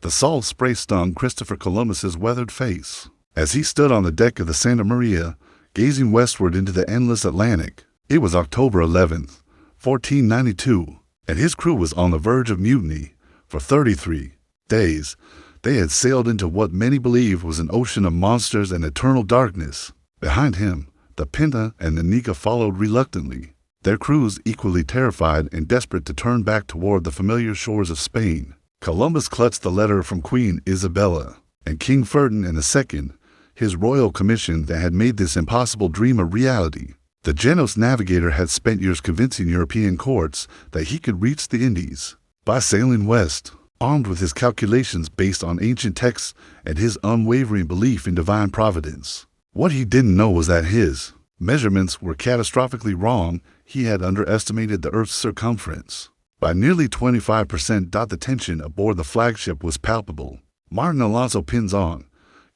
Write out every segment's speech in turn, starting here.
The salt spray stung Christopher Columbus's weathered face as he stood on the deck of the Santa Maria, gazing westward into the endless Atlantic. It was October 11th, 1492, and his crew was on the verge of mutiny. For 33 days, they had sailed into what many believed was an ocean of monsters and eternal darkness. Behind him, the Pinta and the Nika followed reluctantly, their crews equally terrified and desperate to turn back toward the familiar shores of Spain. Columbus clutched the letter from Queen Isabella and King Ferdinand II, his royal commission that had made this impossible dream a reality. The Genos navigator had spent years convincing European courts that he could reach the Indies by sailing west, armed with his calculations based on ancient texts and his unwavering belief in divine providence. What he didn't know was that his measurements were catastrophically wrong. He had underestimated the Earth's circumference by nearly 25%. The tension aboard the flagship was palpable. Martin Alonso Pinzon,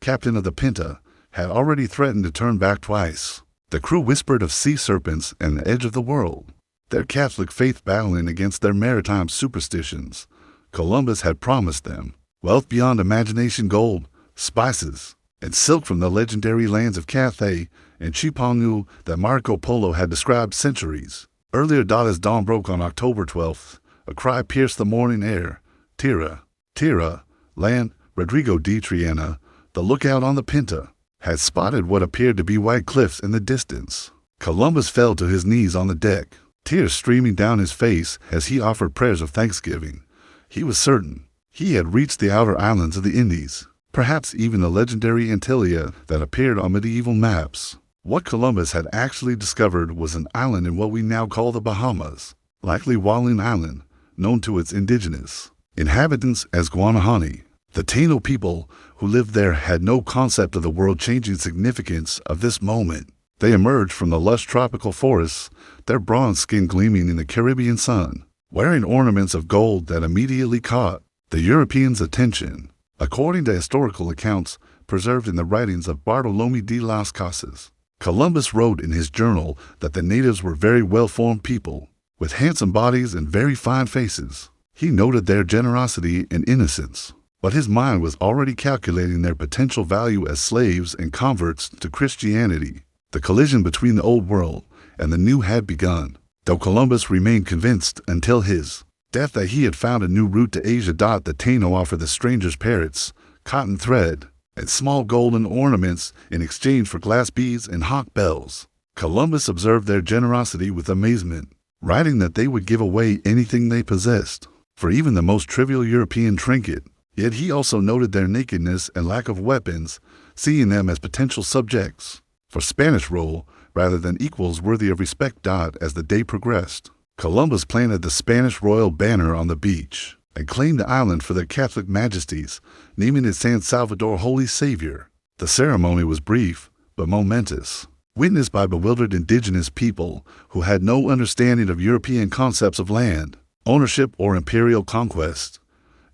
captain of the Pinta, had already threatened to turn back twice. The crew whispered of sea serpents and the edge of the world, their Catholic faith battling against their maritime superstitions. Columbus had promised them wealth beyond imagination, gold, spices, and silk from the legendary lands of Cathay and Chipangu that Marco Polo had described centuries earlier. As dawn broke on October 12th, a cry pierced the morning air. Tierra, tierra, land. Rodrigo de Triana, the lookout on the Pinta, had spotted what appeared to be white cliffs in the distance. Columbus fell to his knees on the deck, tears streaming down his face as he offered prayers of thanksgiving. He was certain he had reached the outer islands of the Indies, perhaps even the legendary Antilia that appeared on medieval maps. What Columbus had actually discovered was an island in what we now call the Bahamas, likely Walling Island, known to its indigenous inhabitants as Guanahani. The Taino people who lived there had no concept of the world-changing significance of this moment. They emerged from the lush tropical forests, their bronze skin gleaming in the Caribbean sun, wearing ornaments of gold that immediately caught the Europeans' attention. According to historical accounts preserved in the writings of Bartolomé de las Casas, Columbus wrote in his journal that the natives were very well-formed people, with handsome bodies and very fine faces. He noted their generosity and innocence, but his mind was already calculating their potential value as slaves and converts to Christianity. The collision between the old world and the new had begun, though Columbus remained convinced until his death that he had found a new route to Asia. The Taino offered the strangers parrots, cotton thread, and small golden ornaments in exchange for glass beads and hawk bells. Columbus observed their generosity with amazement, writing that they would give away anything they possessed for even the most trivial European trinket. Yet he also noted their nakedness and lack of weapons, seeing them as potential subjects for Spanish rule rather than equals worthy of respect. As the day progressed, Columbus planted the Spanish royal banner on the beach and claimed the island for their Catholic majesties, naming it San Salvador Holy Savior. The ceremony was brief but momentous, witnessed by bewildered indigenous people who had no understanding of European concepts of land, ownership, or imperial conquest.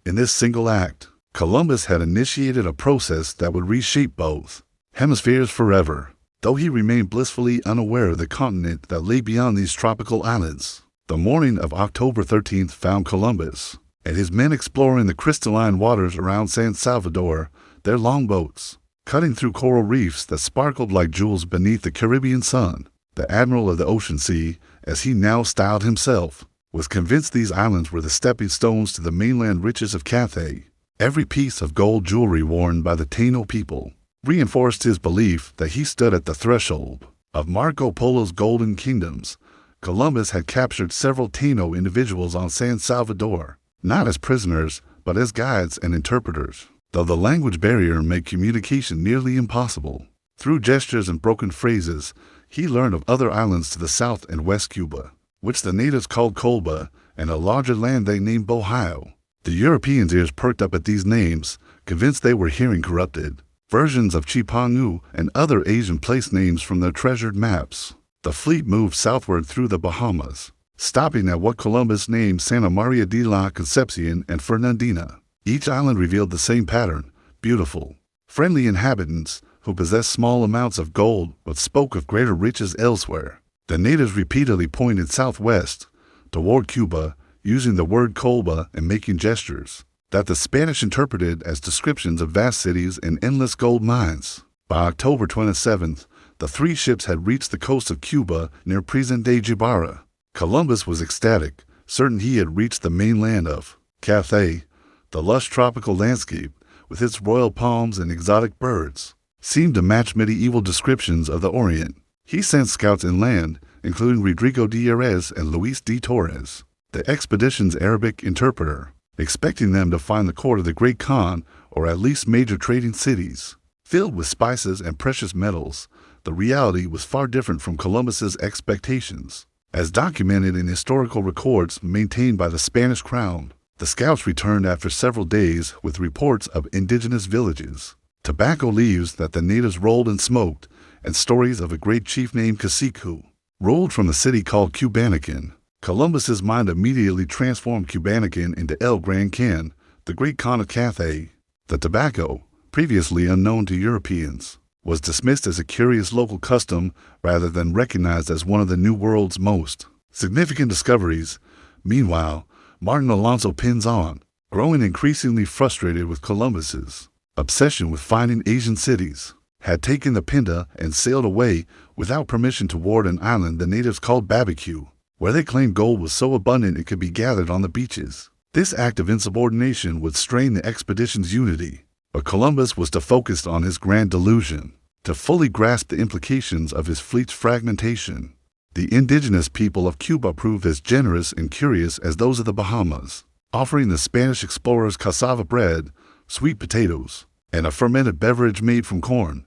In this single act, Columbus had initiated a process that would reshape both hemispheres forever, though he remained blissfully unaware of the continent that lay beyond these tropical islands. The morning of October 13th found Columbus and his men exploring the crystalline waters around San Salvador, their longboats cutting through coral reefs that sparkled like jewels beneath the Caribbean sun. The Admiral of the Ocean Sea, as he now styled himself, was convinced these islands were the stepping stones to the mainland riches of Cathay. Every piece of gold jewelry worn by the Taino people reinforced his belief that he stood at the threshold of Marco Polo's golden kingdoms. Columbus had captured several Taino individuals on San Salvador, not as prisoners, but as guides and interpreters, though the language barrier made communication nearly impossible. Through gestures and broken phrases, he learned of other islands to the south and west Cuba, which the natives called Colba, and a larger land they named Bohio. The Europeans' ears perked up at these names, convinced they were hearing corrupted versions of Chipangu and other Asian place names from their treasured maps. The fleet moved southward through the Bahamas, stopping at what Columbus named Santa Maria de la Concepcion and Fernandina. Each island revealed the same pattern: beautiful, friendly inhabitants who possessed small amounts of gold but spoke of greater riches elsewhere. The natives repeatedly pointed southwest, toward Cuba, using the word Colba and making gestures. that the Spanish interpreted as descriptions of vast cities and endless gold mines. By October 27th, the three ships had reached the coast of Cuba near present-day Ibarra. Columbus was ecstatic, certain he had reached the mainland of Cathay. The lush tropical landscape, with its royal palms and exotic birds, seemed to match medieval descriptions of the Orient. He sent scouts inland, including Rodrigo de Jerez and Luis de Torres, the expedition's Arabic interpreter, expecting them to find the court of the Great Khan, or at least major trading cities, filled with spices and precious metals. The reality was far different from Columbus's expectations. As documented in historical records maintained by the Spanish crown, the scouts returned after several days with reports of indigenous villages, tobacco leaves that the natives rolled and smoked, and stories of a great chief named Cacique who ruled from a city called Cubanacan. Columbus's mind immediately transformed Cubanacan into El Gran Khan, the Great Khan of Cathay. The tobacco, previously unknown to Europeans, was dismissed as a curious local custom rather than recognized as one of the New World's most significant discoveries. Meanwhile, Martin Alonso Pinzon, growing increasingly frustrated with Columbus's obsession with finding Asian cities, had taken the Pinta and sailed away without permission toward an island the natives called Barbecue, where they claimed gold was so abundant it could be gathered on the beaches. This act of insubordination would strain the expedition's unity, but Columbus was to focus on his grand delusion, to fully grasp the implications of his fleet's fragmentation. The indigenous people of Cuba proved as generous and curious as those of the Bahamas, offering the Spanish explorers cassava bread, sweet potatoes, and a fermented beverage made from corn.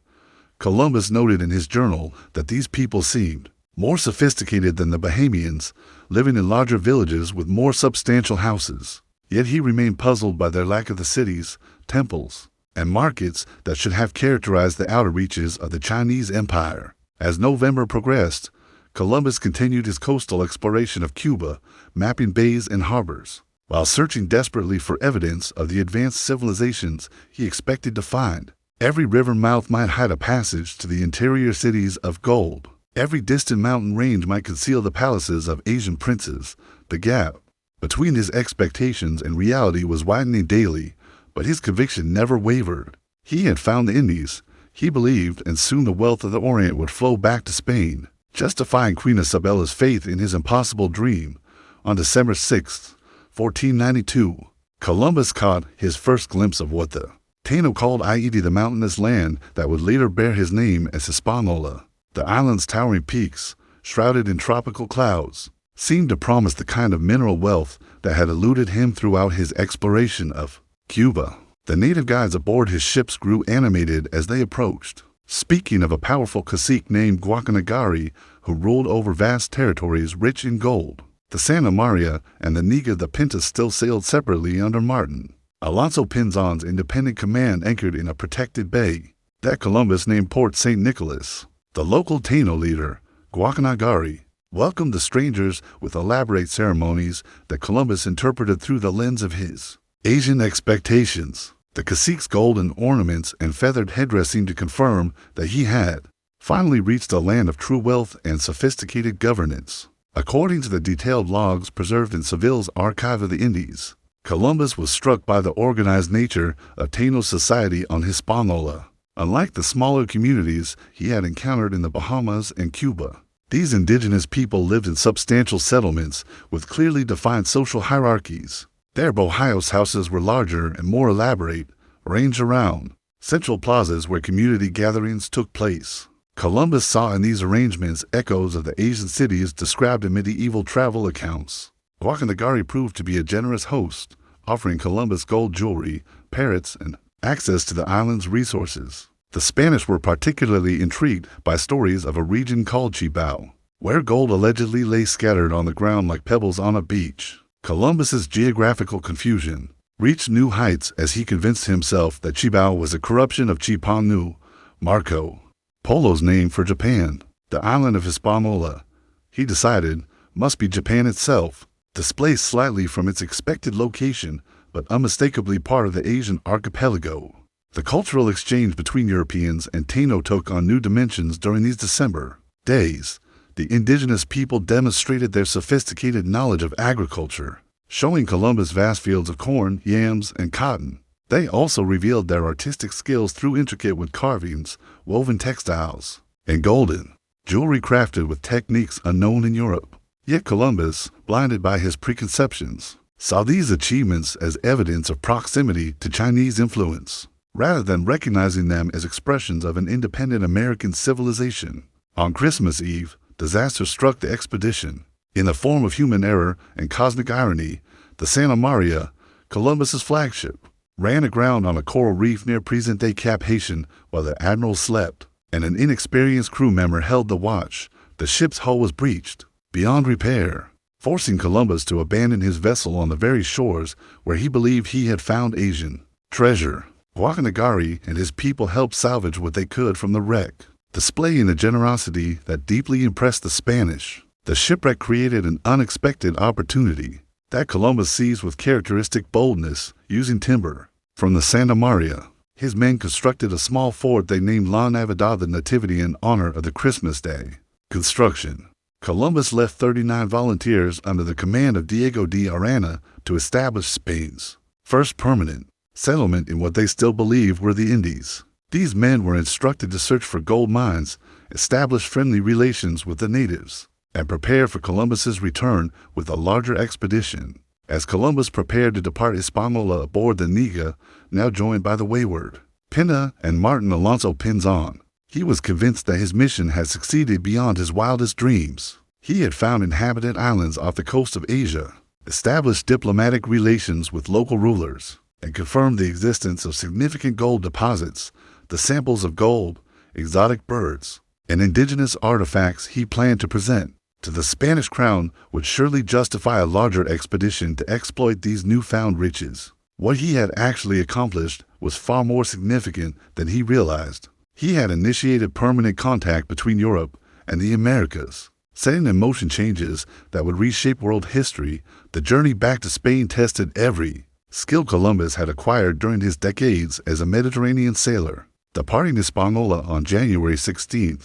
Columbus noted in his journal that these people seemed more sophisticated than the Bahamians, living in larger villages with more substantial houses. Yet he remained puzzled by their lack of the cities, temples, and markets that should have characterized the outer reaches of the Chinese Empire. As November progressed, Columbus continued his coastal exploration of Cuba, mapping bays and harbors, while searching desperately for evidence of the advanced civilizations he expected to find. Every river mouth might hide a passage to the interior cities of gold. Every distant mountain range might conceal the palaces of Asian princes. The gap between his expectations and reality was widening daily, but his conviction never wavered. He had found the Indies, he believed, and soon the wealth of the Orient would flow back to Spain, justifying Queen Isabella's faith in his impossible dream. On December 6, 1492, Columbus caught his first glimpse of what the Taino called Haiti, the mountainous land that would later bear his name as Hispaniola. The island's towering peaks, shrouded in tropical clouds, seemed to promise the kind of mineral wealth that had eluded him throughout his exploration of Cuba. The native guides aboard his ships grew animated as they approached, speaking of a powerful cacique named Guacanagari who ruled over vast territories rich in gold. The Santa Maria and the Niga the Pinta still sailed separately under Martin Alonso Pinzon's independent command, anchored in a protected bay that Columbus named Port St. Nicholas. The local Taino leader, Guacanagari, welcomed the strangers with elaborate ceremonies that Columbus interpreted through the lens of his Asian expectations. The cacique's golden ornaments and feathered headdress seemed to confirm that he had finally reached a land of true wealth and sophisticated governance. According to the detailed logs preserved in Seville's Archive of the Indies, Columbus was struck by the organized nature of Taino society on Hispaniola. Unlike the smaller communities he had encountered in the Bahamas and Cuba, these indigenous people lived in substantial settlements with clearly defined social hierarchies. Their bohíos houses were larger and more elaborate, ranged around central plazas where community gatherings took place. Columbus saw in these arrangements echoes of the Asian cities described in medieval travel accounts. Guacanagari proved to be a generous host, offering Columbus gold jewelry, parrots, and access to the island's resources. The Spanish were particularly intrigued by stories of a region called Cibao, where gold allegedly lay scattered on the ground like pebbles on a beach. Columbus's geographical confusion reached new heights as he convinced himself that Cibao was a corruption of Chipanu, Marco Polo's name for Japan. The island of Hispaniola, he decided, must be Japan itself, displaced slightly from its expected location, but unmistakably part of the Asian archipelago. The cultural exchange between Europeans and Taino took on new dimensions during these December days. The indigenous people demonstrated their sophisticated knowledge of agriculture, showing Columbus' vast fields of corn, yams, and cotton. They also revealed their artistic skills through intricate wood carvings, woven textiles, and golden jewelry crafted with techniques unknown in Europe. Yet Columbus, blinded by his preconceptions, saw these achievements as evidence of proximity to Chinese influence, rather than recognizing them as expressions of an independent American civilization. On Christmas Eve, disaster struck the expedition. In the form of human error and cosmic irony, the Santa Maria, Columbus's flagship, ran aground on a coral reef near present-day Cap Haitian while the admiral slept, and an inexperienced crew member held the watch. The ship's hull was breached beyond repair, forcing Columbus to abandon his vessel on the very shores where he believed he had found Asian treasure. Guacanagari and his people helped salvage what they could from the wreck, displaying a generosity that deeply impressed the Spanish. The shipwreck created an unexpected opportunity that Columbus seized with characteristic boldness. Using timber from the Santa Maria, his men constructed a small fort they named La Navidad, the Nativity, in honor of the Christmas Day construction. Columbus left 39 volunteers under the command of Diego de Arana to establish Spain's first permanent settlement in what they still believed were the Indies. These men were instructed to search for gold mines, establish friendly relations with the natives, and prepare for Columbus's return with a larger expedition. As Columbus prepared to depart Hispaniola aboard the Niga, now joined by the wayward Pinta and Martin Alonso Pinzon, he was convinced that his mission had succeeded beyond his wildest dreams. He had found inhabited islands off the coast of Asia, established diplomatic relations with local rulers, and confirmed the existence of significant gold deposits. The samples of gold, exotic birds, and indigenous artifacts he planned to present to the Spanish crown would surely justify a larger expedition to exploit these newfound riches. What he had actually accomplished was far more significant than he realized. He had initiated permanent contact between Europe and the Americas, setting in motion changes that would reshape world history. The journey back to Spain tested every skill Columbus had acquired during his decades as a Mediterranean sailor. Departing Hispaniola on January 16,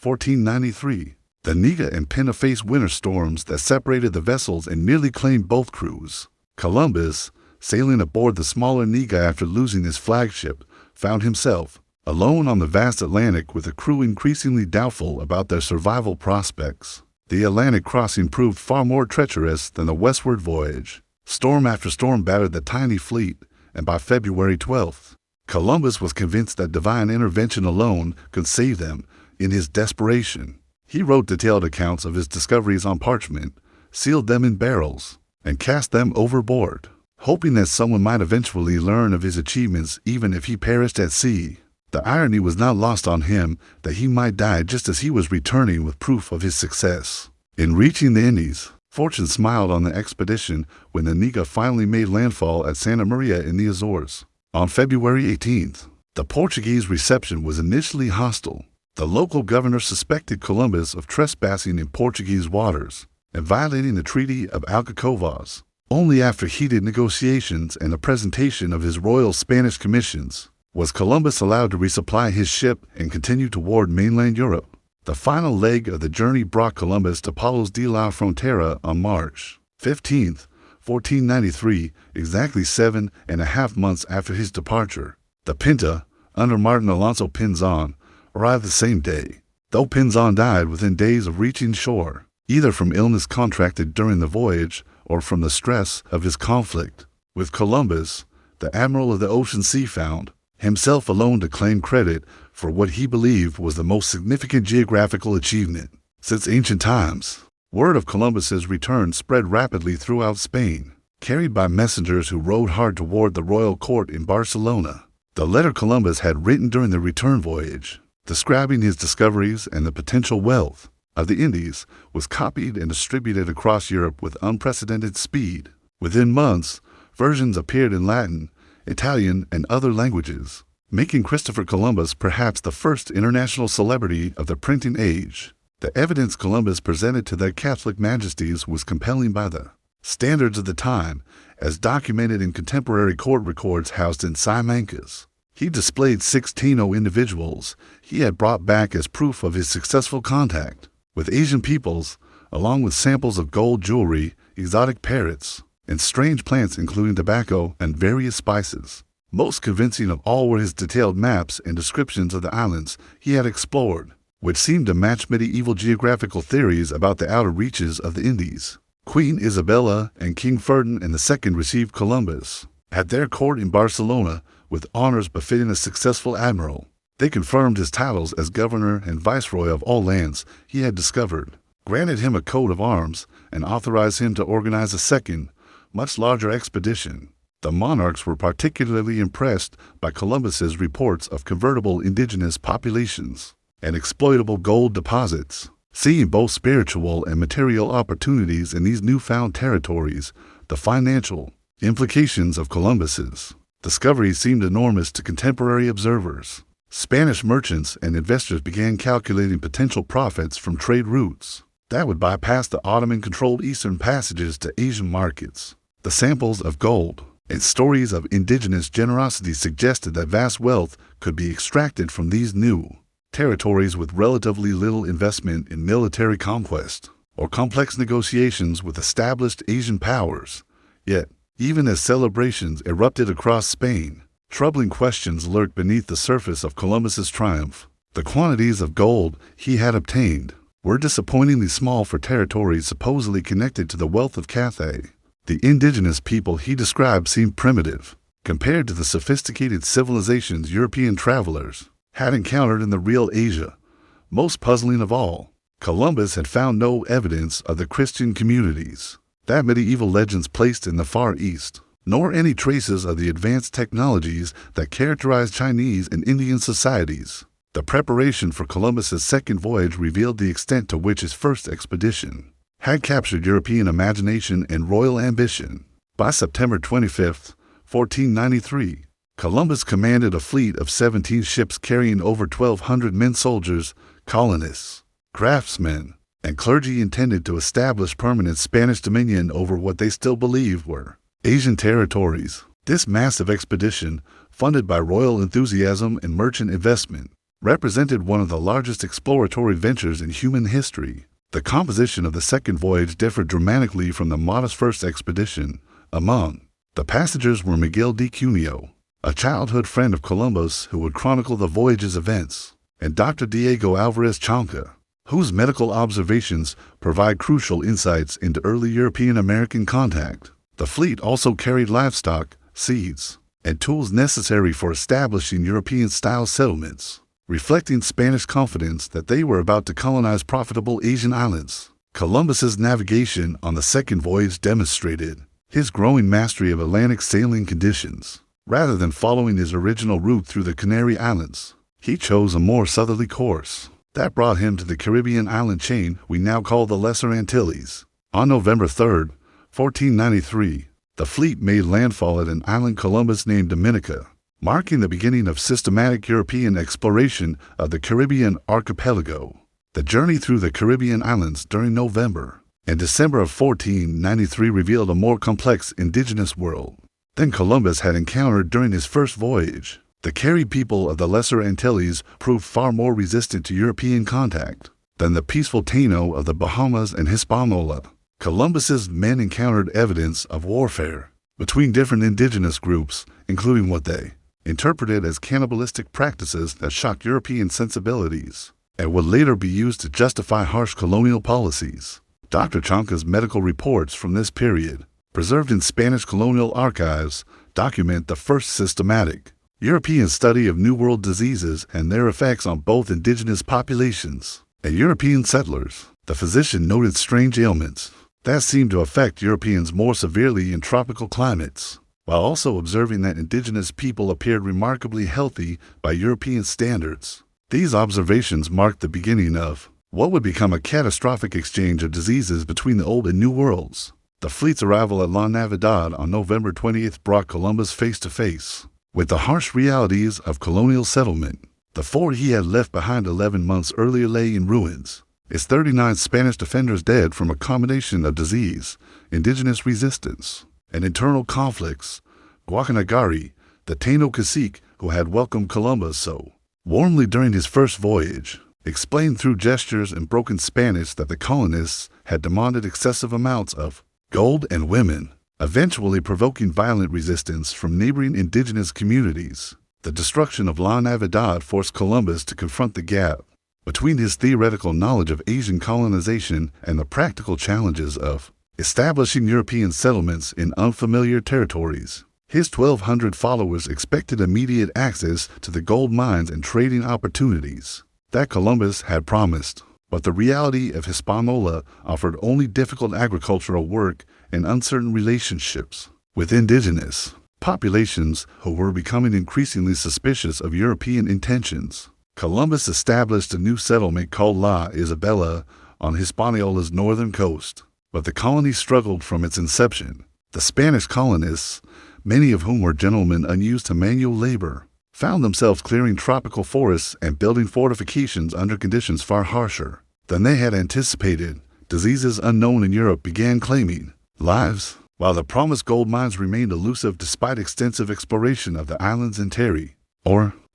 1493, the Niga and Pinta faced winter storms that separated the vessels and nearly claimed both crews. Columbus, sailing aboard the smaller Niga after losing his flagship, found himself alone on the vast Atlantic with a crew increasingly doubtful about their survival prospects. The Atlantic crossing proved far more treacherous than the westward voyage. Storm after storm battered the tiny fleet, and by February 12th, Columbus was convinced that divine intervention alone could save them. In his desperation, he wrote detailed accounts of his discoveries on parchment, sealed them in barrels, and cast them overboard, hoping that someone might eventually learn of his achievements even if he perished at sea. The irony was not lost on him that he might die just as he was returning with proof of his success. In reaching the Indies, fortune smiled on the expedition when the Niga finally made landfall at Santa Maria in the Azores. On February 18th, the Portuguese reception was initially hostile. The local governor suspected Columbus of trespassing in Portuguese waters and violating the Treaty of Alcacovas. Only after heated negotiations and the presentation of his royal Spanish commissions was Columbus allowed to resupply his ship and continue toward mainland Europe. The final leg of the journey brought Columbus to Palos de la Frontera on March 15, 1493, exactly 7.5 months after his departure. The Pinta, under Martin Alonso Pinzon, arrived the same day, though Pinzon died within days of reaching shore, either from illness contracted during the voyage or from the stress of his conflict with Columbus. The admiral of the ocean sea found himself alone to claim credit for what he believed was the most significant geographical achievement since ancient times. Word of Columbus's return spread rapidly throughout Spain, carried by messengers who rode hard toward the royal court in Barcelona. The letter Columbus had written during the return voyage, describing his discoveries and the potential wealth of the Indies, was copied and distributed across Europe with unprecedented speed. Within months, versions appeared in Latin, Italian, and other languages, making Christopher Columbus perhaps the first international celebrity of the printing age. The evidence Columbus presented to their Catholic majesties was compelling by the standards of the time, as documented in contemporary court records housed in Simancas. He displayed 16 individuals he had brought back as proof of his successful contact with Asian peoples, along with samples of gold jewelry, exotic parrots, and strange plants including tobacco and various spices. Most convincing of all were his detailed maps and descriptions of the islands he had explored, which seemed to match medieval geographical theories about the outer reaches of the Indies. Queen Isabella and King Ferdinand II received Columbus at their court in Barcelona with honors befitting a successful admiral. They confirmed his titles as governor and viceroy of all lands he had discovered, granted him a coat of arms, and authorized him to organize a second, much larger expedition. The monarchs were particularly impressed by Columbus's reports of convertible indigenous populations and exploitable gold deposits. Seeing both spiritual and material opportunities in these newfound territories, the financial implications of Columbus's discovery seemed enormous to contemporary observers. Spanish merchants and investors began calculating potential profits from trade routes that would bypass the Ottoman-controlled eastern passages to Asian markets. The samples of gold and stories of indigenous generosity suggested that vast wealth could be extracted from these new territories with relatively little investment in military conquest or complex negotiations with established Asian powers. Yet, even as celebrations erupted across Spain, troubling questions lurked beneath the surface of Columbus's triumph. The quantities of gold he had obtained were disappointingly small for territories supposedly connected to the wealth of Cathay. The indigenous people he described seemed primitive compared to the sophisticated civilizations European travelers had encountered in the real Asia. Most puzzling of all, Columbus had found no evidence of the Christian communities that medieval legends placed in the Far East, nor any traces of the advanced technologies that characterized Chinese and Indian societies. The preparation for Columbus's second voyage revealed the extent to which his first expedition had captured European imagination and royal ambition. By September 25, 1493, Columbus commanded a fleet of 17 ships carrying over 1,200 men soldiers, colonists, craftsmen, and clergy intended to establish permanent Spanish dominion over what they still believed were Asian territories. This massive expedition, funded by royal enthusiasm and merchant investment, represented one of the largest exploratory ventures in human history. The composition of the second voyage differed dramatically from the modest first expedition. Among the passengers were Miguel de Cuneo, a childhood friend of Columbus who would chronicle the voyage's events, and Dr. Diego Alvarez Chanca, whose medical observations provide crucial insights into early European-American contact. The fleet also carried livestock, seeds, and tools necessary for establishing European-style settlements, reflecting Spanish confidence that they were about to colonize profitable Asian islands. Columbus's navigation on the second voyage demonstrated his growing mastery of Atlantic sailing conditions. Rather than following his original route through the Canary Islands, he chose a more southerly course that brought him to the Caribbean island chain we now call the Lesser Antilles. On November 3, 1493, the fleet made landfall at an island Columbus named Dominica, marking the beginning of systematic European exploration of the Caribbean archipelago. The journey through the Caribbean islands during November and December of 1493 revealed a more complex indigenous world than Columbus had encountered during his first voyage. The Carib people of the Lesser Antilles proved far more resistant to European contact than the peaceful Taino of the Bahamas and Hispaniola. Columbus's men encountered evidence of warfare between different indigenous groups, including what they interpreted as cannibalistic practices that shocked European sensibilities and would later be used to justify harsh colonial policies. Dr. Chanca's medical reports from this period, preserved in Spanish colonial archives, document the first systematic European study of New World diseases and their effects on both indigenous populations and European settlers. The physician noted strange ailments that seemed to affect Europeans more severely in tropical climates, while also observing that indigenous people appeared remarkably healthy by European standards. These observations marked the beginning of what would become a catastrophic exchange of diseases between the Old and New Worlds. The fleet's arrival at La Navidad on November 20th brought Columbus face to face with the harsh realities of colonial settlement. The fort he had left behind 11 months earlier lay in ruins, its 39 Spanish defenders dead from a combination of disease, indigenous resistance, and internal conflicts. Guacanagari, the Taino cacique who had welcomed Columbus so warmly during his first voyage, explained through gestures and broken Spanish that the colonists had demanded excessive amounts of gold and women, eventually provoking violent resistance from neighboring indigenous communities. The destruction of La Navidad forced Columbus to confront the gap between his theoretical knowledge of Asian colonization and the practical challenges of establishing European settlements in unfamiliar territories. His 1,200 followers expected immediate access to the gold mines and trading opportunities that Columbus had promised, but the reality of Hispaniola offered only difficult agricultural work and uncertain relationships with indigenous populations who were becoming increasingly suspicious of European intentions. Columbus established a new settlement called La Isabela on Hispaniola's northern coast, but the colony struggled from its inception. The Spanish colonists, many of whom were gentlemen unused to manual labor, found themselves clearing tropical forests and building fortifications under conditions far harsher than they had anticipated. Diseases unknown in Europe began claiming lives, while the promised gold mines remained elusive despite extensive exploration of the island's interior.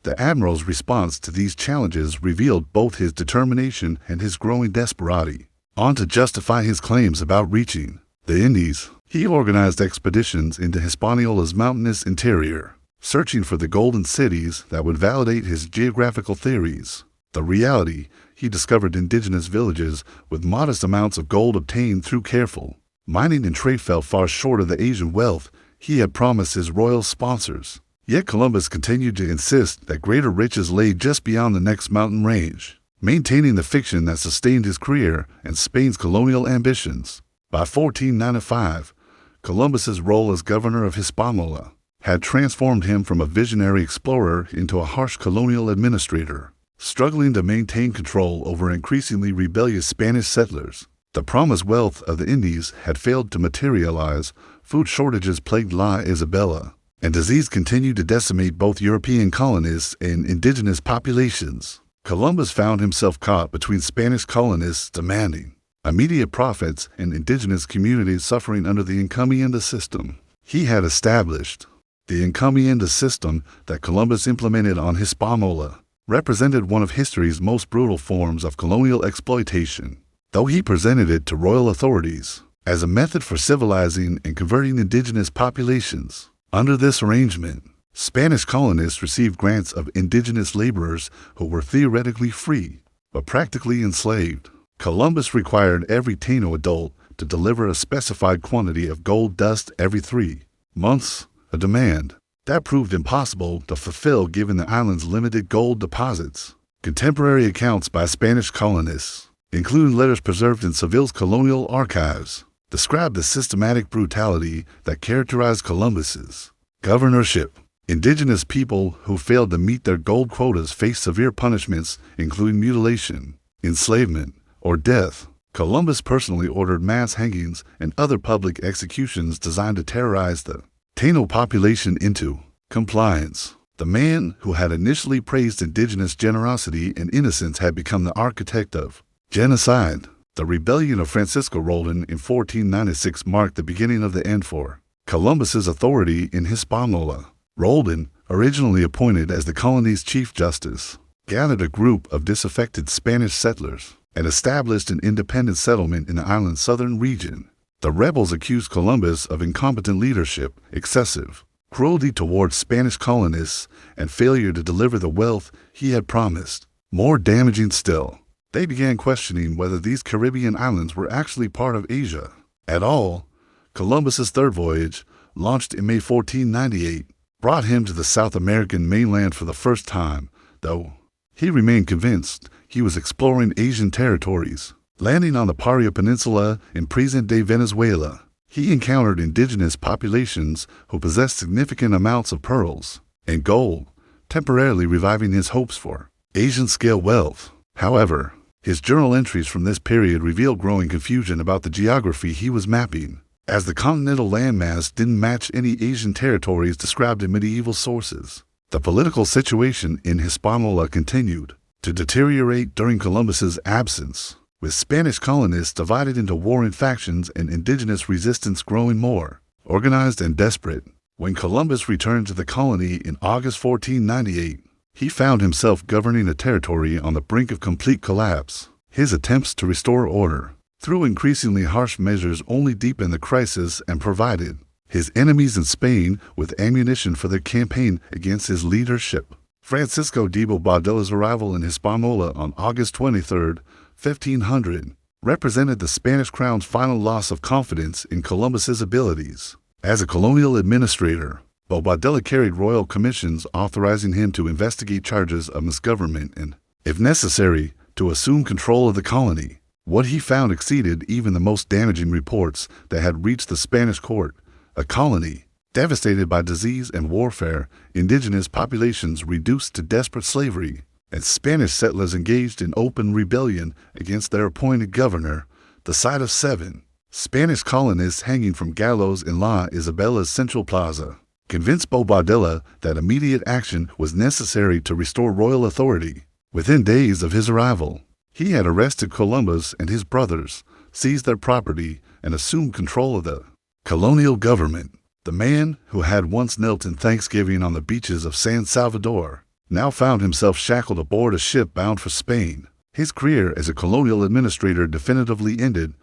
The admiral's response to these challenges revealed both his determination and his growing desperate. To justify his claims about reaching the Indies, he organized expeditions into Hispaniola's mountainous interior, searching for the golden cities that would validate his geographical theories. The reality, he discovered indigenous villages with modest amounts of gold obtained through careful mining and trade fell far short of the Asian wealth he had promised his royal sponsors. Yet Columbus continued to insist that greater riches lay just beyond the next mountain range, maintaining the fiction that sustained his career and Spain's colonial ambitions. By 1495, Columbus's role as governor of Hispaniola had transformed him from a visionary explorer into a harsh colonial administrator, struggling to maintain control over increasingly rebellious Spanish settlers. The promised wealth of the Indies had failed to materialize, food shortages plagued La Isabela, and disease continued to decimate both European colonists and indigenous populations. Columbus found himself caught between Spanish colonists demanding immediate profits and indigenous communities suffering under the encomienda system he had established. The encomienda system that Columbus implemented on Hispaniola represented one of history's most brutal forms of colonial exploitation, though he presented it to royal authorities as a method for civilizing and converting indigenous populations. Under this arrangement, Spanish colonists received grants of indigenous laborers who were theoretically free, but practically enslaved. Columbus required every Taino adult to deliver a specified quantity of gold dust every 3 months, a demand that proved impossible to fulfill given the island's limited gold deposits. Contemporary accounts by Spanish colonists, including letters preserved in Seville's colonial archives, describe the systematic brutality that characterized Columbus's governorship. Indigenous people who failed to meet their gold quotas faced severe punishments, including mutilation, enslavement, or death. Columbus personally ordered mass hangings and other public executions designed to terrorize the Taino population into compliance. The man who had initially praised indigenous generosity and innocence had become the architect of genocide. The rebellion of Francisco Roldan in 1496 marked the beginning of the end for Columbus's authority in Hispaniola. Roldan, originally appointed as the colony's chief justice, gathered a group of disaffected Spanish settlers and established an independent settlement in the island's southern region. The rebels accused Columbus of incompetent leadership, excessive cruelty towards Spanish colonists, and failure to deliver the wealth he had promised. More damaging still, they began questioning whether these Caribbean islands were actually part of Asia at all. Columbus's third voyage, launched in May 1498, brought him to the South American mainland for the first time, though he remained convinced he was exploring Asian territories. Landing on the Paria Peninsula in present-day Venezuela, he encountered indigenous populations who possessed significant amounts of pearls and gold, temporarily reviving his hopes for Asian-scale wealth. However, his journal entries from this period reveal growing confusion about the geography he was mapping, as the continental landmass didn't match any Asian territories described in medieval sources. The political situation in Hispaniola continued to deteriorate during Columbus's absence, with Spanish colonists divided into warring factions and indigenous resistance growing more organized and desperate. When Columbus returned to the colony in August 1498, he found himself governing a territory on the brink of complete collapse. His attempts to restore order through increasingly harsh measures only deepened the crisis and provided his enemies in Spain with ammunition for their campaign against his leadership. Francisco de Bobadilla's arrival in Hispaniola on August 23, 1500, represented the Spanish crown's final loss of confidence in Columbus's abilities. As a colonial administrator, Bobadilla carried royal commissions authorizing him to investigate charges of misgovernment and, if necessary, to assume control of the colony. What he found exceeded even the most damaging reports that had reached the Spanish court. A colony devastated by disease and warfare, indigenous populations reduced to desperate slavery, and Spanish settlers engaged in open rebellion against their appointed governor, the sight of 7 Spanish colonists hanging from gallows in La Isabella's central plaza convinced Bobadilla that immediate action was necessary to restore royal authority. Within days of his arrival, he had arrested Columbus and his brothers, seized their property, and assumed control of the colonial government. The man who had once knelt in thanksgiving on the beaches of San Salvador now found himself shackled aboard a ship bound for Spain. His career as a colonial administrator definitively ended.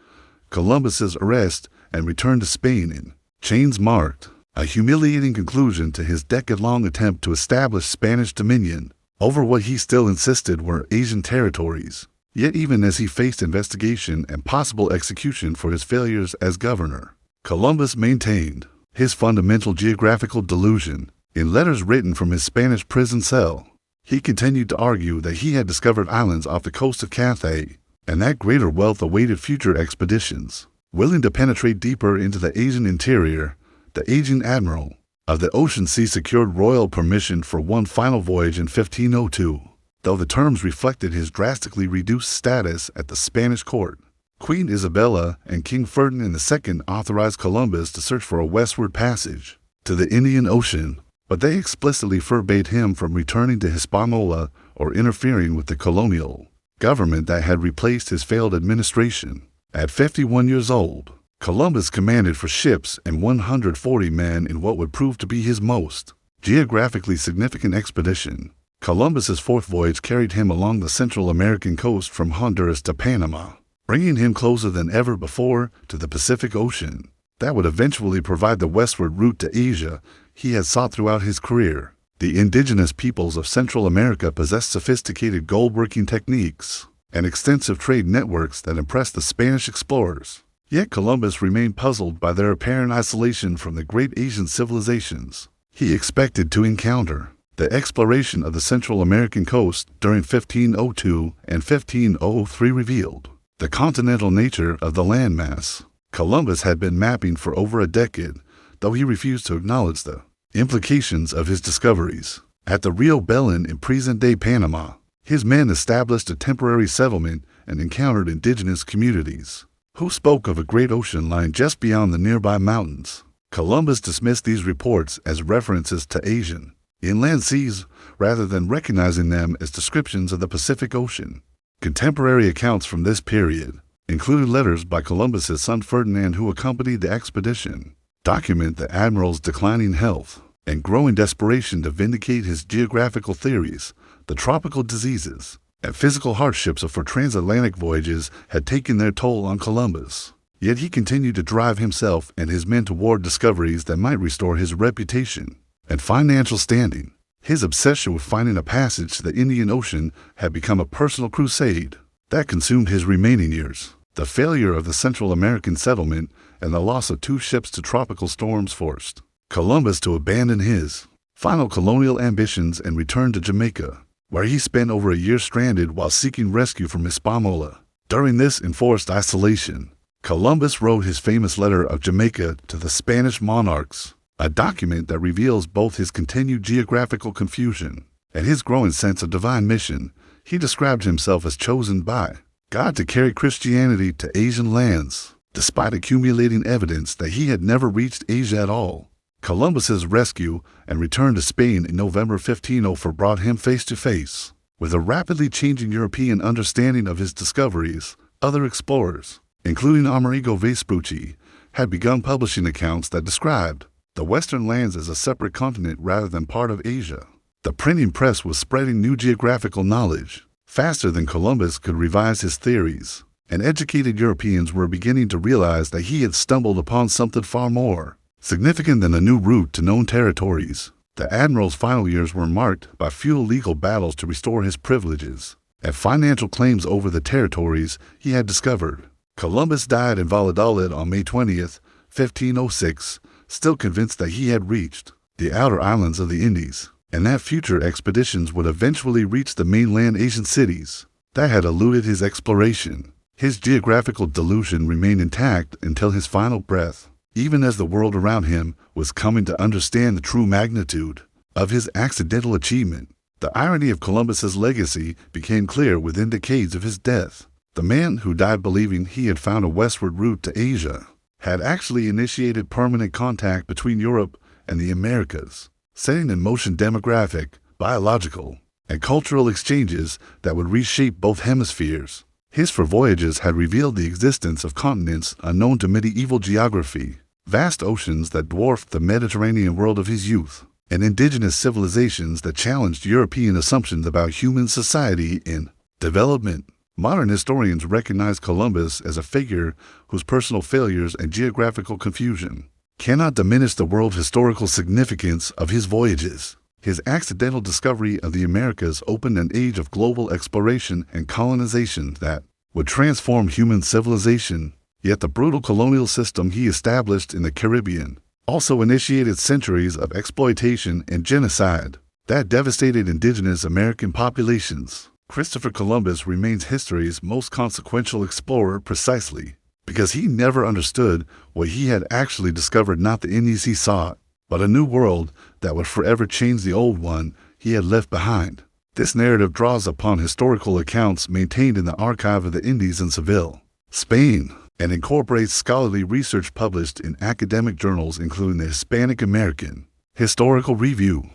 Columbus's arrest and return to Spain in chains marked a humiliating conclusion to his decade-long attempt to establish Spanish dominion over what he still insisted were Asian territories. Yet even as he faced investigation and possible execution for his failures as governor, Columbus maintained his fundamental geographical delusion. In letters written from his Spanish prison cell, he continued to argue that he had discovered islands off the coast of Cathay, and that greater wealth awaited future expeditions. Willing to penetrate deeper into the Asian interior, the aging admiral of the Ocean Sea secured royal permission for one final voyage in 1502, though the terms reflected his drastically reduced status at the Spanish court. Queen Isabella and King Ferdinand II authorized Columbus to search for a westward passage to the Indian Ocean, but they explicitly forbade him from returning to Hispaniola or interfering with the colonial government that had replaced his failed administration. At 51 years old, Columbus commanded for ships and 140 men in what would prove to be his most geographically significant expedition. Columbus's fourth voyage carried him along the Central American coast from Honduras to Panama, bringing him closer than ever before to the Pacific Ocean. That would eventually provide the westward route to Asia he had sought throughout his career. The indigenous peoples of Central America possessed sophisticated gold-working techniques and extensive trade networks that impressed the Spanish explorers. Yet Columbus remained puzzled by their apparent isolation from the great Asian civilizations he expected to encounter. The exploration of the Central American coast during 1502 and 1503 revealed the continental nature of the landmass Columbus had been mapping for over a decade, though he refused to acknowledge the implications of his discoveries. At the Rio Belén in present-day Panama, his men established a temporary settlement and encountered indigenous communities who spoke of a great ocean lying just beyond the nearby mountains. Columbus dismissed these reports as references to Asian inland seas rather than recognizing them as descriptions of the Pacific Ocean. Contemporary accounts from this period, including letters by Columbus's son Ferdinand who accompanied the expedition, document the admiral's declining health and growing desperation to vindicate his geographical theories. The tropical diseases and physical hardships of 4 transatlantic voyages had taken their toll on Columbus. Yet he continued to drive himself and his men toward discoveries that might restore his reputation and financial standing. His obsession with finding a passage to the Indian Ocean had become a personal crusade that consumed his remaining years. The failure of the Central American settlement and the loss of 2 ships to tropical storms forced Columbus to abandon his final colonial ambitions and return to Jamaica, where he spent over a year stranded while seeking rescue from Hispaniola. During this enforced isolation, Columbus wrote his famous letter of Jamaica to the Spanish monarchs, a document that reveals both his continued geographical confusion and his growing sense of divine mission. He described himself as chosen by God to carry Christianity to Asian lands, despite accumulating evidence that he had never reached Asia at all. Columbus's rescue and return to Spain in November 1504 brought him face to face with a rapidly changing European understanding of his discoveries. Other explorers, including Amerigo Vespucci, had begun publishing accounts that described the western lands as a separate continent rather than part of Asia. The printing press was spreading new geographical knowledge faster than Columbus could revise his theories, and educated Europeans were beginning to realize that he had stumbled upon something far more significant than a new route to known territories. The admiral's final years were marked by few legal battles to restore his privileges and financial claims over the territories he had discovered. Columbus died in Valladolid on May 20th, 1506, still convinced that he had reached the outer islands of the Indies, and that future expeditions would eventually reach the mainland Asian cities that had eluded his exploration. His geographical delusion remained intact until his final breath, even as the world around him was coming to understand the true magnitude of his accidental achievement. The irony of Columbus's legacy became clear within decades of his death. The man who died believing he had found a westward route to Asia had actually initiated permanent contact between Europe and the Americas, setting in motion demographic, biological, and cultural exchanges that would reshape both hemispheres. His voyages had revealed the existence of continents unknown to medieval geography, vast oceans that dwarfed the Mediterranean world of his youth, and indigenous civilizations that challenged European assumptions about human society in development. Modern historians recognize Columbus as a figure whose personal failures and geographical confusion cannot diminish the world's historical significance of his voyages. His accidental discovery of the Americas opened an age of global exploration and colonization that would transform human civilization. Yet the brutal colonial system he established in the Caribbean also initiated centuries of exploitation and genocide that devastated indigenous American populations. Christopher Columbus remains history's most consequential explorer precisely because he never understood what he had actually discovered, not the Indies he sought, but a new world that would forever change the old one he had left behind. This narrative draws upon historical accounts maintained in the Archive of the Indies in Seville, Spain, and incorporates scholarly research published in academic journals including the Hispanic American Historical Review.